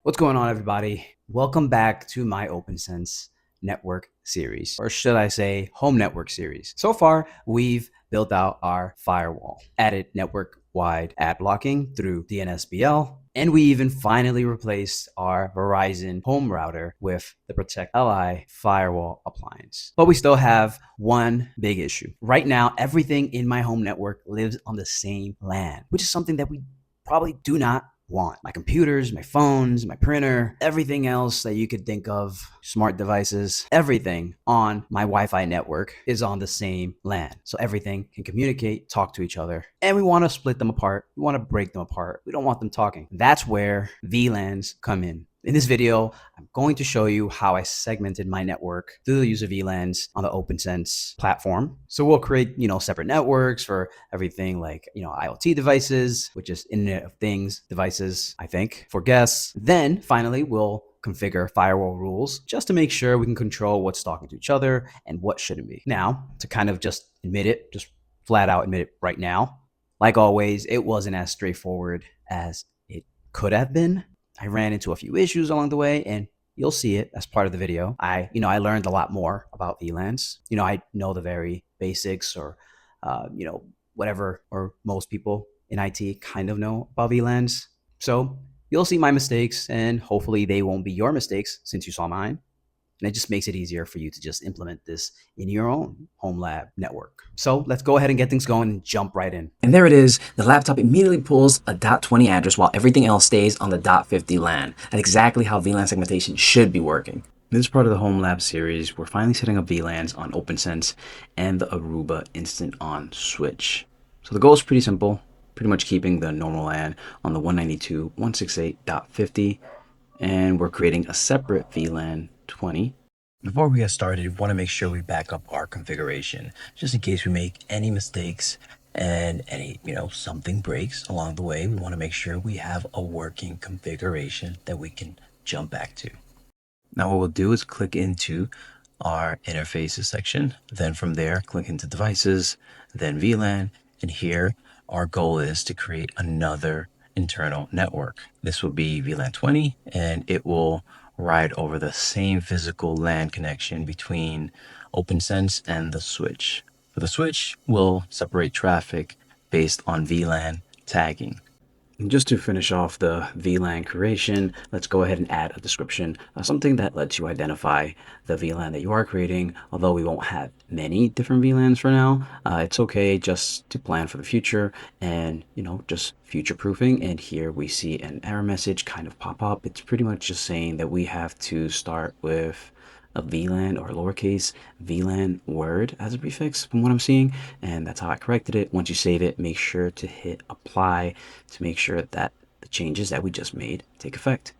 What's going on, everybody? Welcome back to my OPNsense network series, or should I say home network series. So far, we've built out our firewall, added network-wide ad blocking through DNSBL, and we even finally replaced our Verizon home router with the ProtectLI firewall appliance. But we still have one big issue. Right now, everything in my home network lives on the same LAN, which is something that we probably do not want. My computers, my phones, my printer, everything else that you could think of, smart devices, everything on my Wi-Fi network is on the same LAN. So everything can communicate, talk to each other, and we want to split them apart. We want to break them apart. We don't want them talking. That's where VLANs come in. In this video, I'm going to show you how I segmented my network through the use of VLANs on the OPNsense platform. So we'll create, separate networks for everything like, IoT devices, which is Internet of Things devices, I think, for guests. Then finally, we'll configure firewall rules just to make sure we can control what's talking to each other and what shouldn't be. Now, to kind of just admit it, just flat out admit it right now, like always, it wasn't as straightforward as it could have been. I ran into a few issues along the way, and you'll see it as part of the video. I learned a lot more about VLANs. I know the very basics, or whatever, or most people in IT kind of know about VLANs. So you'll see my mistakes, and hopefully they won't be your mistakes since you saw mine. And it just makes it easier for you to just implement this in your own home lab network. So let's go ahead and get things going and jump right in. And there it is. The laptop immediately pulls a .20 address while everything else stays on the .50 LAN. That's exactly how VLAN segmentation should be working. This is part of the Home Lab series. We're finally setting up VLANs on OPNsense and the Aruba Instant On switch. So the goal is pretty simple, pretty much keeping the normal LAN on the 192.168.50, and we're creating a separate VLAN 20. Before we get started, we want to make sure we back up our configuration, just in case we make any mistakes and something breaks along the way. We want to make sure we have a working configuration that we can jump back to. Now what we'll do is click into our interfaces section. Then from there, click into devices, then VLAN. And here our goal is to create another internal network. This will be VLAN 20, and it will ride over the same physical LAN connection between OPNsense and the switch. For the switch, we'll separate traffic based on VLAN tagging. And just to finish off the VLAN creation, let's go ahead and add a description, something that lets you identify the VLAN that you are creating. Although we won't have many different VLANs for now, it's okay just to plan for the future and, just future proofing. And here we see an error message kind of pop up. It's pretty much just saying that we have to start with a VLAN or lowercase VLAN word as a prefix from what I'm seeing, and that's how I corrected it. Once you save it, make sure to hit apply to make sure that the changes that we just made take effect.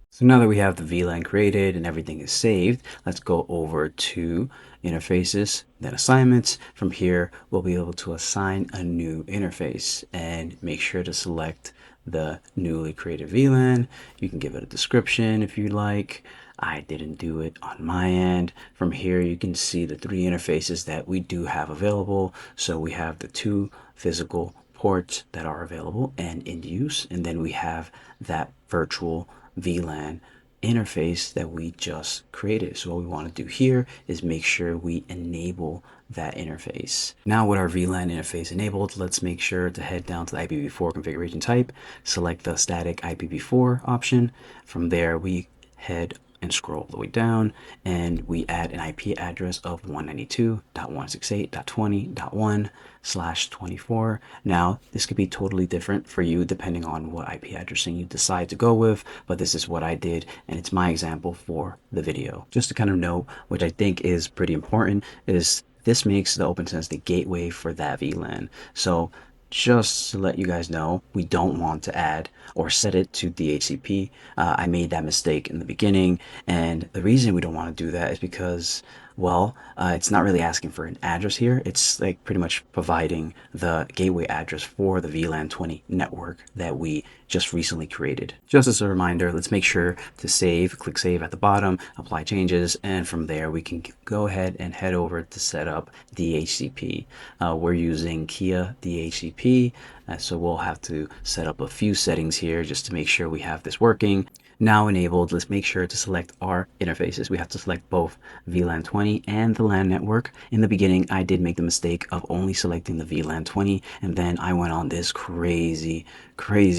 So now that we have the VLAN created and everything is saved, let's go over to interfaces, then assignments. From here, we'll be able to assign a new interface and make sure to select the newly created VLAN. You can give it a description if you like. I didn't do it on my end. From here, you can see the three interfaces that we do have available. So we have the two physical ports that are available and in use, and then we have that virtual VLAN interface that we just created. So what we want to do here is make sure we enable that interface. Now with our VLAN interface enabled, let's make ssure to head down to the IPv4 configuration type, select the static IPv4 option. From there, we head and scroll all the way down, and we add an IP address of 192.168.20.1/24. Now, this could be totally different for you depending on what IP addressing you decide to go with, but this is what I did, and it's my example for the video. Just to kind of note, which I think is pretty important, is this makes the OPNsense the gateway for that VLAN. So just to let you guys know, we don't want to add or set it to DHCP. I made that mistake in the beginning, and the reason we don't want to do that is because, well, it's not really asking for an address here. It's like pretty much providing the gateway address for the VLAN 20 network that we just recently created. Just as a reminder, let's make sure to save, click save at the bottom, apply changes, and from there we can go ahead and head over to set up DHCP. We're using Kia DHCP. So we'll have to set up a few settings here just to make sure we have this working. Now enabled, let's make sure to select our interfaces. We have to select both VLAN 20 and the LAN network. In the beginning, I did make the mistake of only selecting the VLAN 20, and then I went on this crazy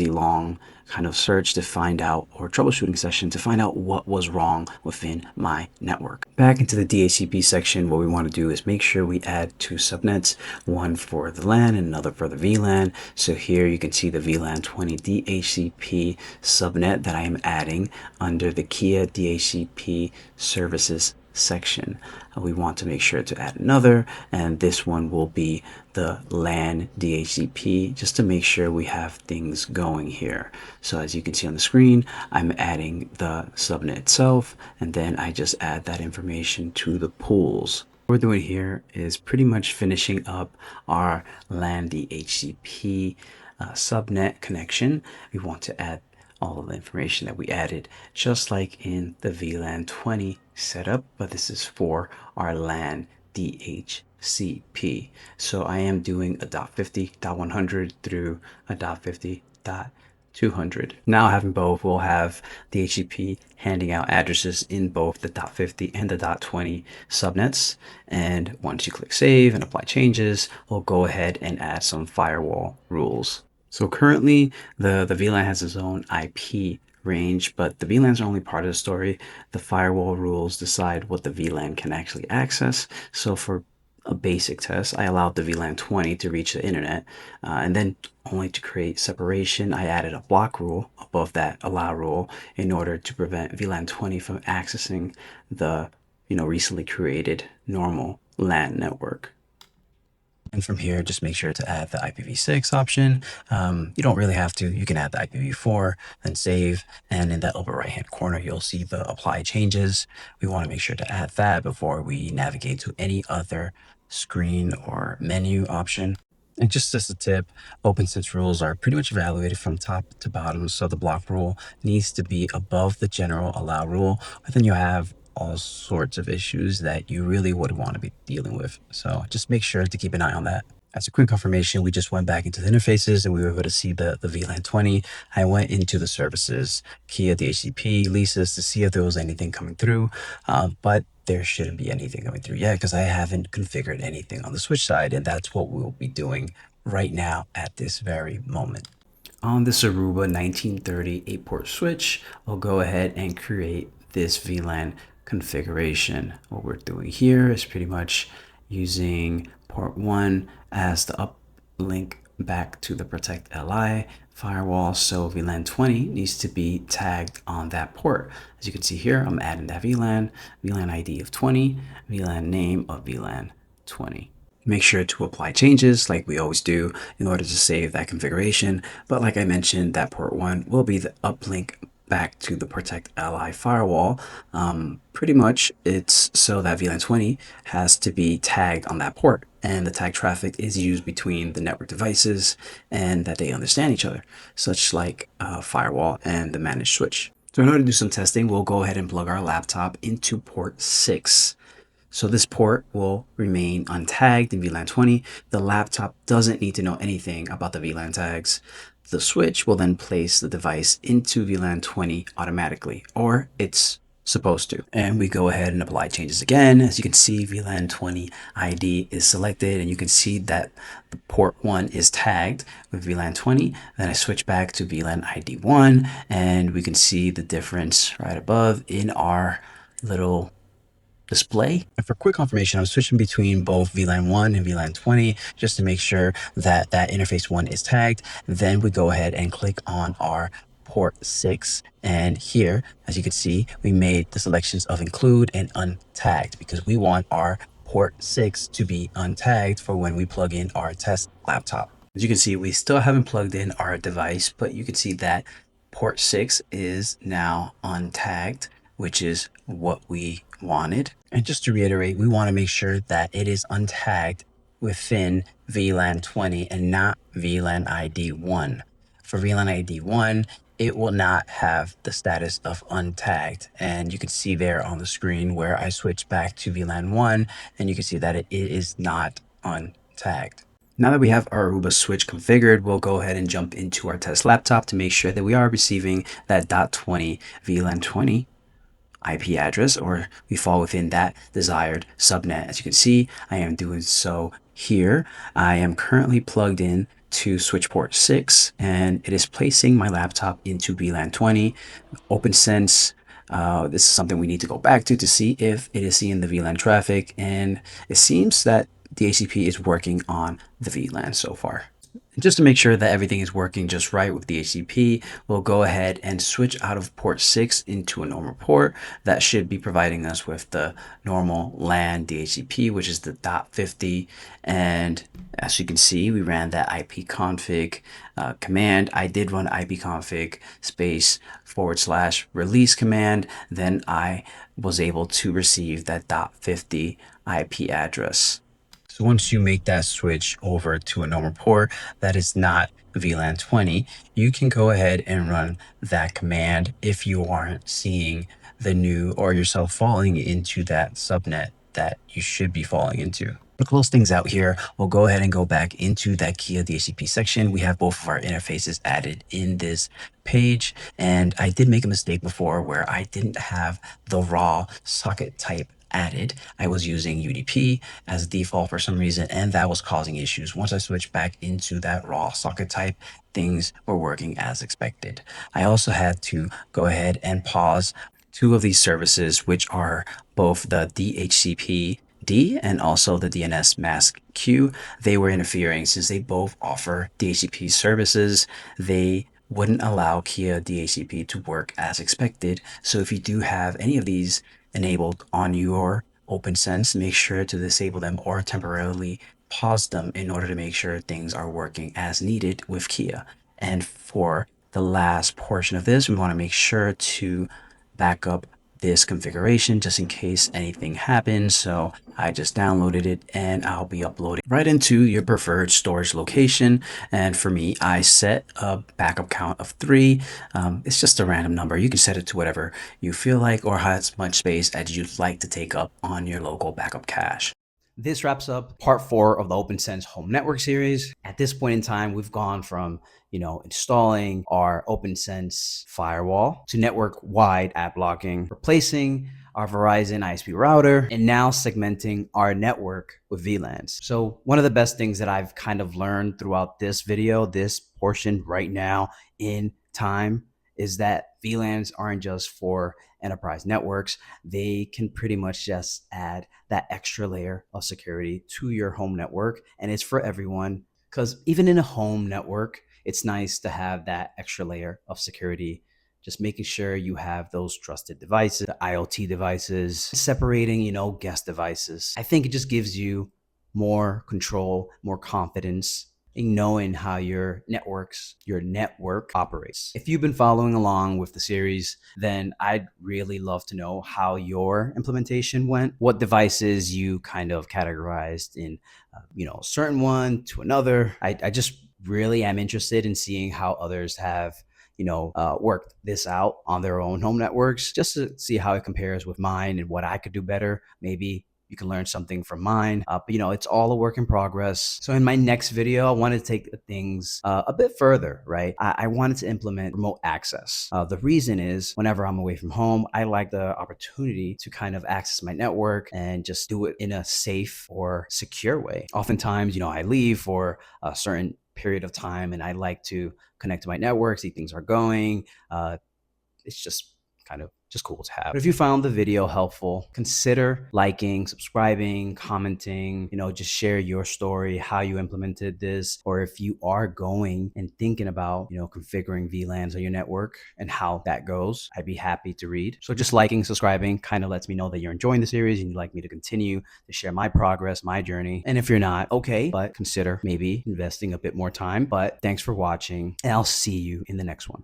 long kind of search to find out, or troubleshooting session to find out what was wrong within my network. Back into the DHCP section, what we want to do is make sure we add two subnets, one for the LAN and another for the VLAN. So here you can see the VLAN 20 DHCP subnet that I am adding under the Kia DHCP services section. We want to make sure to add another, and this one will be the LAN DHCP, just to make sure we have things going here. So as you can see on the screen, I'm adding the subnet itself, and then I just add that information to the pools. What we're doing here is pretty much finishing up our LAN DHCP subnet connection. We want to add all of the information that we added, just like in the VLAN 20 setup, but this is for our LAN DHCP. So I am doing a .50.100 through a .50.200. Now having both, we'll have DHCP handing out addresses in both the .50 and the .20 subnets. And once you click save and apply changes, we'll go ahead and add some firewall rules. So currently the VLAN has its own IP range, but the VLANs are only part of the story. The firewall rules decide what the VLAN can actually access. So for a basic test, I allowed the VLAN 20 to reach the internet, and then only to create separation, I added a block rule above that allow rule in order to prevent VLAN 20 from accessing the recently created normal LAN network. And from here, just make sure to add the IPv6 option. You don't really have to. You can add the IPv4, then save. And in that upper right-hand corner, you'll see the apply changes. We want to make sure to add that before we navigate to any other screen or menu option. And just as a tip, OPNsense rules are pretty much evaluated from top to bottom. So the block rule needs to be above the general allow rule, but then you have all sorts of issues that you really would want to be dealing with. So just make sure to keep an eye on that. As a quick confirmation, we just went back into the interfaces and we were able to see the VLAN 20. I went into the services, Kia DHCP, leases to see if there was anything coming through, but there shouldn't be anything coming through yet because I haven't configured anything on the switch side, and that's what we'll be doing right now at this very moment. On this Aruba 1930 8-port switch, I'll go ahead and create this VLAN configuration. What we're doing here is pretty much using port 1 as the uplink back to the ProtectLI firewall. So VLAN 20 needs to be tagged on that port. As you can see here, I'm adding that VLAN ID of 20, VLAN name of VLAN 20. Make sure to apply changes like we always do in order to save that configuration. But like I mentioned, that port 1 will be the uplink back to the ProtectLI firewall. Pretty much it's so that VLAN 20 has to be tagged on that port, and the tag traffic is used between the network devices and that they understand each other, such like firewall and the managed switch. So in order to do some testing, we'll go ahead and plug our laptop into port 6. So this port will remain untagged in VLAN 20. The laptop doesn't need to know anything about the VLAN tags. The switch will then place the device into VLAN 20 automatically, or it's supposed to. And we go ahead and apply changes again. As you can see, VLAN 20 ID is selected, and you can see that the port 1 is tagged with VLAN 20. Then I switch back to VLAN ID 1, and we can see the difference right above in our little display. And for quick confirmation, I'm switching between both VLAN 1 and VLAN 20 just to make sure that that interface 1 is tagged. Then we go ahead and click on our port 6, and here, as you can see, we made the selections of include and untagged because we want our port 6 to be untagged for when we plug in our test laptop. As you can see, we still haven't plugged in our device, but you can see that port 6 is now untagged, which is what we wanted. And just to reiterate, we want to make sure that it is untagged within VLAN 20 and not VLAN ID 1. For VLAN ID 1, it will not have the status of untagged. And you can see there on the screen where I switch back to VLAN 1, and you can see that it is not untagged. Now that we have our Aruba switch configured, we'll go ahead and jump into our test laptop to make sure that we are receiving that .20 VLAN 20 IP address, or we fall within that desired subnet. As you can see, I am doing so here. I am currently plugged in to switch port 6, and it is placing my laptop into VLAN 20. OPNsense, this is something we need to go back to see if it is seeing the VLAN traffic, and it seems that DHCP is working on the VLAN so far. And just to make sure that everything is working just right with DHCP, we'll go ahead and switch out of port 6 into a normal port. That should be providing us with the normal LAN DHCP, which is the .50. And as you can see, we ran that ipconfig command. I did run ipconfig space /release command. Then I was able to receive that .50 IP address. So once you make that switch over to a normal port that is not VLAN 20, you can go ahead and run that command if you aren't seeing the new or yourself falling into that subnet that you should be falling into. To close things out here, we'll go ahead and go back into that Kia DHCP section. We have both of our interfaces added in this page, and I did make a mistake before where I didn't have the raw socket type added. I was using UDP as default for some reason, and that was causing issues. Once I switched back into that raw socket type, things were working as expected. I also had to go ahead and pause two of these services, which are both the DHCP D and also the DNS mask Q. They were interfering since they both offer DHCP services. They wouldn't allow Kia DHCP to work as expected. So if you do have any of these enabled on your OPNsense, make sure to disable them or temporarily pause them in order to make sure things are working as needed with Kia. And for the last portion of this, we want to make sure to back up this configuration just in case anything happens. So I just downloaded it and I'll be uploading right into your preferred storage location. And for me, I set a backup count of 3. It's just a random number. You can set it to whatever you feel like or as much space as you'd like to take up on your local backup cache. This wraps up part 4 of the OPNsense Home Network series. At this point in time, we've gone from installing our OPNsense firewall to network-wide app blocking, replacing our Verizon ISP router, and now segmenting our network with VLANs. So one of the best things that I've kind of learned throughout this video, this portion right now in time, is that VLANs aren't just for enterprise networks. They can pretty much just add that extra layer of security to your home network, and it's for everyone. Because even in a home network, it's nice to have that extra layer of security, just making sure you have those trusted devices, the IoT devices, separating, guest devices. I think it just gives you more control, more confidence in knowing how your network operates. If you've been following along with the series, then I'd really love to know how your implementation went, what devices you kind of categorized in, a certain one to another. I just really am interested in seeing how others have worked this out on their own home networks, just to see how it compares with mine and what I could do better. Maybe you can learn something from mine, but it's all a work in progress. So in my next video, I wanted to take things a bit further, right? I wanted to implement remote access. The reason is whenever I'm away from home, I like the opportunity to kind of access my network and just do it in a safe or secure way. Oftentimes, I leave for a certain period of time and I like to connect to my network, see things are going. It's just kind of just cool to have. But if you found the video helpful, consider liking, subscribing, commenting, just share your story, how you implemented this, or if you are going and thinking about, configuring VLANs on your network and how that goes, I'd be happy to read. So just liking, subscribing kind of lets me know that you're enjoying the series and you'd like me to continue to share my progress, my journey. And if you're not, okay, but consider maybe investing a bit more time. But thanks for watching and I'll see you in the next one.